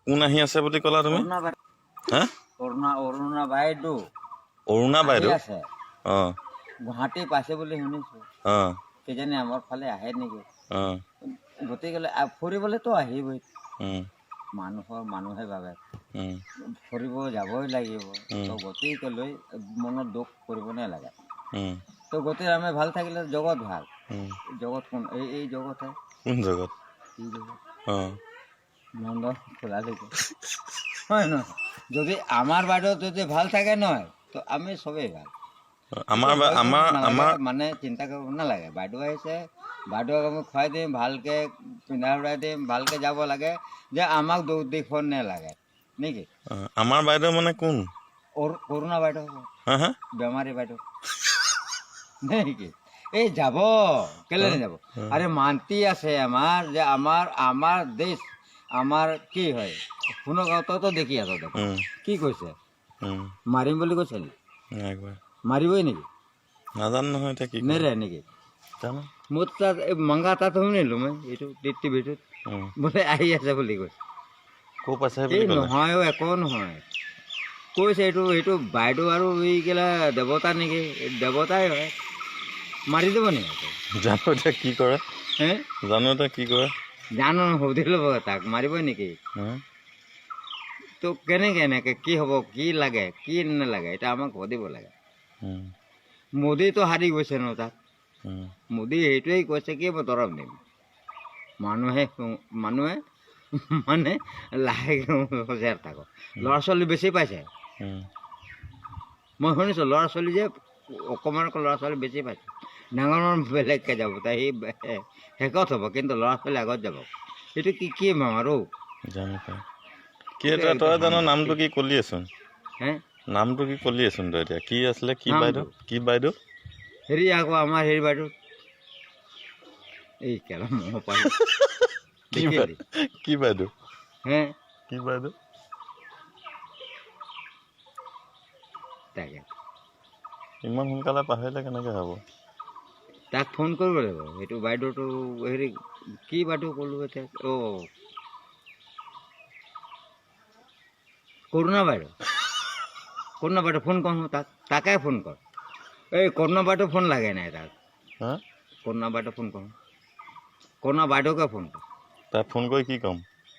কোন আহি আছে বুলি ক'লা তুমি? হা? অৰুণা বাইদেউ। অৰুণা বাইদেউ আছে অঁ গুৱাহাটী পাইছে বুলি শুনিছো। অঁ কিজানি আমাৰ ফালে আহে নেকি। অঁ গতিকে ফুৰিবলৈতো আহিবই। উম মানুহে ভাবে উম ফুৰিব যাবই লাগিব। উম তো গতিকেলৈ মনত দুখ কৰিব নালাগে। উম তো গতিকে আমি ভাল থাকিলে জগত ভাল। উম জগত কোন এই জগতহে কোন জগত? এই জগত অঁ মন্দ খোলালৈকে হয় নহয়। যদি আমাৰ বাইদেউ যদি ভাল থাকে নহয় তো আমি চবেই ভাল। আমাৰ আমাৰ মানে চিন্তা কৰিব নালাগে। বাইদেউ আহিছে, বাইদেউক আমি খুৱাই দিম, ভালকৈ পিন্ধাই উৰাই দিম, ভালকৈ যাব লাগে যে আমাক দুখ দেখুৱাব নালাগে নেকি। আমাৰ বাইদেউ মানে কোন? অৰুণা বাইদেউ হা হা বেমাৰী বাইদেউ নেকি। এই যাব কেলে নাযাব। আৰে মান্তি আছে আমাৰ যে আমাৰ দেশ আমাৰ কি হয় শুনক। তইতো দেখি আছ দেখ কি কৈছে, মাৰিম বুলি কৈছে নেকি? মাৰিবই নেকি? নাজানো নহয় এতিয়া কি নেৰে নেকি? জানো। মোৰ তাত মাংগা তাত শুনিলোঁ মই এইটো টিভিটোত বোলে আহি আছে বুলি কৈছে। ক'ৰ পাইছে এই নহয় একো নহয় কৈছে। এইটো বাইদেউ আৰু এইগিলা দেৱতা নেকি? দেৱতাই হয়। মাৰি দিব নেকি? জানো এতিয়া কি কৰে। হে জানো এতিয়া কি কৰে। জানো সুধি ল'ব তাক মাৰিবই নেকি। তো কেনেকৈ কি হ'ব, কি লাগে কি নালাগে এতিয়া আমাক সুধিব লাগে। মোদীটো হাৰি গৈছে ন তাত। মোদী সেইটোৱেই কৈছে কি মই দৰৱ দিম। মানুহে মানে লাহেকৈ সজাগ থাকক। ল'ৰা ছোৱালী বেছি পাইছে। মই শুনিছোঁ ল'ৰা ছোৱালী যে অকণমান ল'ৰা ছোৱালী বেছি পাইছে। ডাঙৰ বেলেগকৈ যাব তাই সি শেষত হ'ব, কিন্তু ল'ৰা ছোৱালী আগত যাব। এইটো কি আৰু জানো পাই কি তই জানো নামটো কি কলিয়েচোন। হে নামটো কি কলিয়েচোন তই এতিয়া কি আছিলে কি বাইদেউ কি বাইদেউ হেৰি আকৌ আমাৰ হেৰি বাইদেউ এই কেলা মহ পাই কি বাইদেউ হে কি বাইদেউ তাকে ইমান সোনকালে পাহৰিলে কেনেকৈ হ'ব। তাক ফোন কৰিব লাগিব। সেইটো বাইদেউটো হেৰি কি বাইদেউ ক'লোঁ এতিয়া। অঁ কৰুণা বাইদেউ ফোন কৰোঁ তাকে ফোন কৰ। এই কৰুণা বাইদেউ ফোন লাগে নাই তাক। কৰুণা বাইদেউ ফোন কৰোঁ। কৰুণা বাইদেউকে ফোন কৰ। তাক ফোন কৰি কি ক'ম?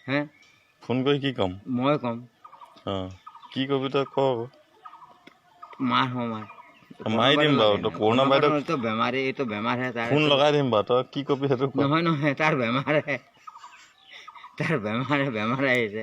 হে ফোন কৰি কি ক'ম? মই ক'ম। অঁ কি কবি তই ক আকৌ। মাৰি দিম বাৰু তই কৰুণা বাইদেউ বেমাৰী এইটো বেমাৰহে তাৰ। ফোন লগাই দিম বাৰু তই কি কবি সেইটো নহয় তাৰ বেমাৰহে বেমাৰ আহিছে।